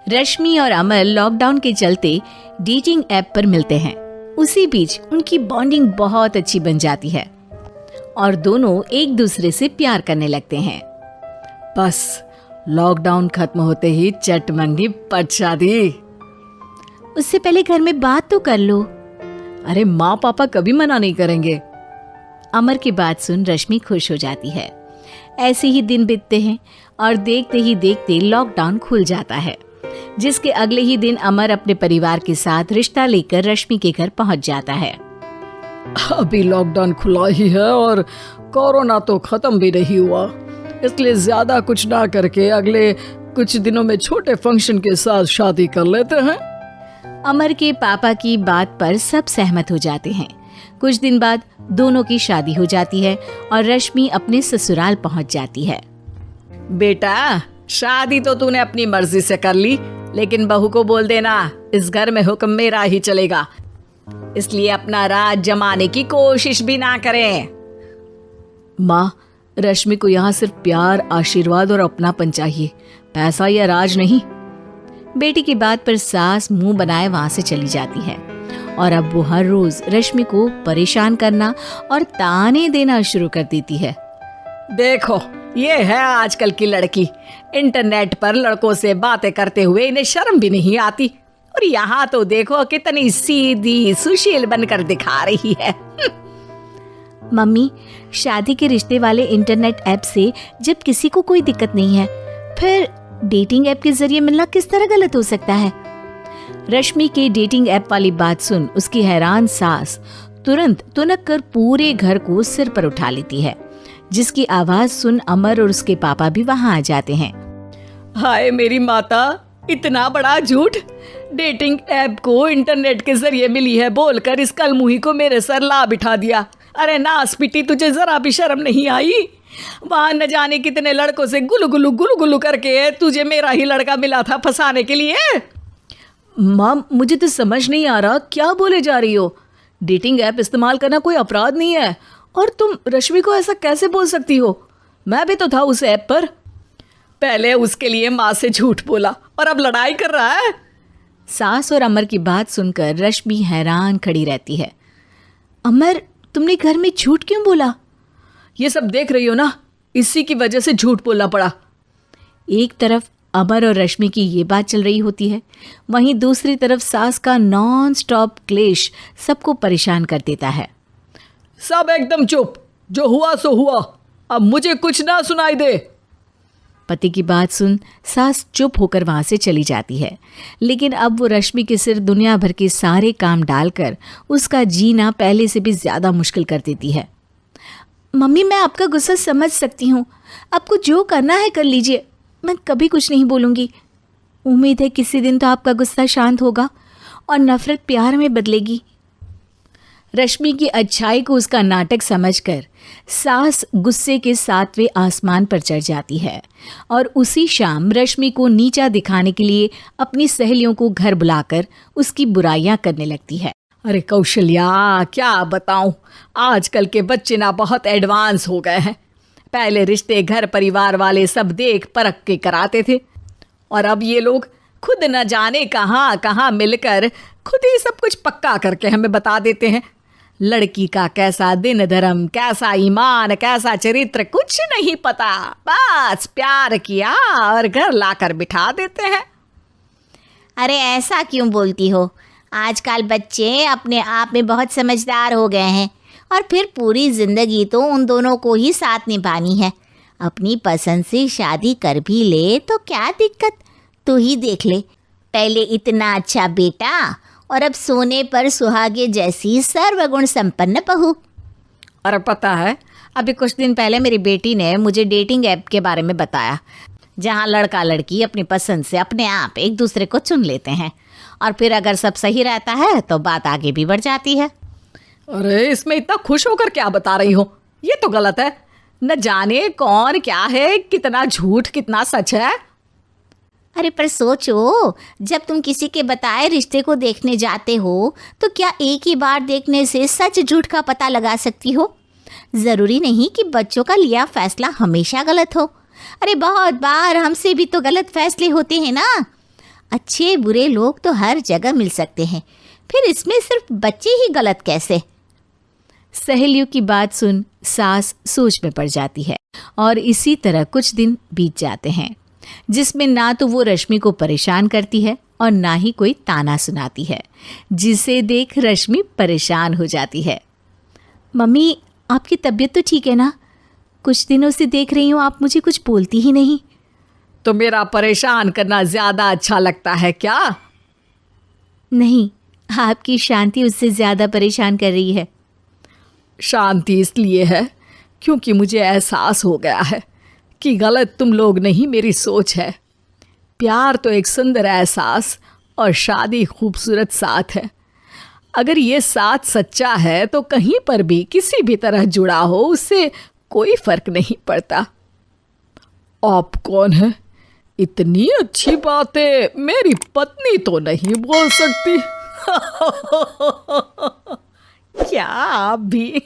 रश्मि और अमर लॉकडाउन के चलते डेटिंग ऐप पर मिलते हैं। उसी बीच उनकी बॉन्डिंग बहुत अच्छी बन जाती है और दोनों एक दूसरे से प्यार करने लगते हैं। बस लॉकडाउन खत्म होते ही चट मंगी पट शादी। उससे पहले घर में बात तो कर लो। अरे माँ पापा कभी मना नहीं करेंगे। अमर की बात सुन रश्मि खुश हो जाती है। ऐसे ही दिन बीतते हैं और देखते ही देखते लॉकडाउन खुल जाता है, जिसके अगले ही दिन अमर अपने परिवार के साथ रिश्ता लेकर रश्मि के घर पहुंच जाता है। अभी लॉकडाउन खुला ही है और कोरोना तो खत्म भी नहीं हुआ, इसलिए ज्यादा कुछ ना करके अगले कुछ दिनों में छोटे फंक्शन के साथ शादी कर लेते हैं। अमर के पापा की बात पर सब सहमत हो जाते हैं। कुछ दिन बाद दोनों की शादी हो जाती है और रश्मि अपने ससुराल पहुंच जाती है। बेटा, शादी तो तूने अपनी मर्जी से कर ली, लेकिन बहू को बोल देना इस घर में हुक्म मेरा ही चलेगा, इसलिए अपना राज जमाने की कोशिश भी ना करें। माँ, रश्मि को यहाँ सिर्फ प्यार, आशीर्वाद और अपनापन चाहिए, पैसा या राज नहीं। बेटी की बात पर सास मुंह बनाए वहां से चली जाती है और अब वो हर रोज रश्मि को परेशान करना और ताने देना शुरू कर देती है। देखो, ये है आजकल की लड़की, इंटरनेट पर लड़कों से बातें करते हुए इन्हें शर्म भी नहीं आती, और यहाँ तो देखो कितनी सीधी सुशील बनकर दिखा रही है। मम्मी, शादी के रिश्ते वाले इंटरनेट ऐप से जब किसी को कोई दिक्कत नहीं है, फिर डेटिंग ऐप के जरिए मिलना किस तरह गलत हो सकता है? रश्मि के डेटिंग ऐप वाली बात सुन उसकी हैरान सास तुरंत तुनक कर पूरे घर को सिर पर उठा लेती है, जिसकी आवाज सुन अमर और उसके पापा भी वहां आ जाते हैं। हाय मेरी माता, इतना बड़ा झूठ! डेटिंग ऐप को इंटरनेट के जरिए मिली है बोलकर इस कलमुही को मेरे सर ला बिठा दिया। अरे नास पिटी, तुझे जरा भी शर्म नहीं आई? वहां न जाने कितने लड़कों से गुलु गुलु करके तुझे मेरा ही लड़का मिला था फंसाने के लिए। माँ, मुझे तो समझ नहीं आ रहा क्या बोले जा रही हो। डेटिंग ऐप इस्तेमाल करना कोई अपराध नहीं है, और तुम रश्मि को ऐसा कैसे बोल सकती हो? मैं भी तो था उस ऐप पर। पहले उसके लिए माँ से झूठ बोला और अब लड़ाई कर रहा है। सास और अमर की बात सुनकर रश्मि हैरान खड़ी रहती है। अमर, तुमने घर में झूठ क्यों बोला? ये सब देख रही हो ना, इसी की वजह से झूठ बोलना पड़ा। एक तरफ अमर और रश्मि की ये बात चल रही होती है, वहीं दूसरी तरफ सास का नॉन स्टॉप क्लेश सबको परेशान कर देता है। सब एकदम चुप, जो हुआ सो हुआ, अब मुझे कुछ ना सुनाई दे। पति की बात सुन सास चुप होकर वहां से चली जाती है, लेकिन अब वो रश्मि के सिर दुनिया भर के सारे काम डालकर उसका जीना पहले से भी ज्यादा मुश्किल कर देती है। मम्मी, मैं आपका गुस्सा समझ सकती हूँ, आपको जो करना है कर लीजिए, मैं कभी कुछ नहीं बोलूँगी। उम्मीद है किसी दिन तो आपका गुस्सा शांत होगा और नफरत प्यार में बदलेगी। रश्मि की अच्छाई को उसका नाटक समझकर सास गुस्से के 7वें आसमान पर चढ़ जाती है और उसी शाम रश्मि को नीचा दिखाने के लिए अपनी सहेलियों को घर बुलाकर उसकी बुराइयां करने लगती है। अरे कौशल्या, क्या बताऊं, आजकल के बच्चे ना बहुत एडवांस हो गए हैं। पहले रिश्ते घर परिवार वाले सब देख परख के कराते थे, और अब ये लोग खुद न जाने कहाँ कहाँ मिलकर खुद ही सब कुछ पक्का करके हमें बता देते हैं। लड़की का कैसा दिन धर्म, कैसा ईमान, कैसा चरित्र कुछ नहीं पता, बस प्यार किया और घर लाकर बिठा देते हैं। अरे ऐसा क्यों बोलती हो? आजकल बच्चे अपने आप में बहुत समझदार हो गए हैं, और फिर पूरी जिंदगी तो उन दोनों को ही साथ निभानी है। अपनी पसंद से शादी कर भी ले तो क्या दिक्कत? तू ही देख ले, पहले इतना अच्छा बेटा और अब सोने पर सुहागे जैसी सर्वगुण संपन्न बहू। और पता है, अभी कुछ दिन पहले मेरी बेटी ने मुझे डेटिंग ऐप के बारे में बताया, जहाँ लड़का लड़की अपनी पसंद से अपने आप एक दूसरे को चुन लेते हैं, और फिर अगर सब सही रहता है तो बात आगे भी बढ़ जाती है। अरे इसमें इतना खुश होकर क्या बता रही हो? ये तो गलत है। न जाने कौन क्या है, कितना झूठ कितना सच है। अरे पर सोचो, जब तुम किसी के बताए रिश्ते को देखने जाते हो तो क्या एक ही बार देखने से सच झूठ का पता लगा सकती हो? ज़रूरी नहीं कि बच्चों का लिया फैसला हमेशा गलत हो। अरे बहुत बार हमसे भी तो गलत फैसले होते हैं ना। अच्छे बुरे लोग तो हर जगह मिल सकते हैं, फिर इसमें सिर्फ बच्चे ही गलत कैसे? सहेलियों की बात सुन सास सोच में पड़ जाती है और इसी तरह कुछ दिन बीत जाते हैं, जिसमें ना तो वो रश्मि को परेशान करती है और ना ही कोई ताना सुनाती है, जिसे देख रश्मि परेशान हो जाती है। मम्मी, आपकी तबीयत तो ठीक है ना? कुछ दिनों से देख रही हूँ आप मुझे कुछ बोलती ही नहीं। तो मेरा परेशान करना ज्यादा अच्छा लगता है क्या? नहीं, आपकी शांति उससे ज्यादा परेशान कर रही है। शांति इसलिए है क्योंकि मुझे एहसास हो गया है कि गलत तुम लोग नहीं, मेरी सोच है। प्यार तो एक सुंदर एहसास और शादी खूबसूरत साथ है। अगर ये साथ सच्चा है तो कहीं पर भी किसी भी तरह जुड़ा हो, उससे कोई फर्क नहीं पड़ता। आप कौन है? इतनी अच्छी बातें मेरी पत्नी तो नहीं बोल सकती। क्या आप भी?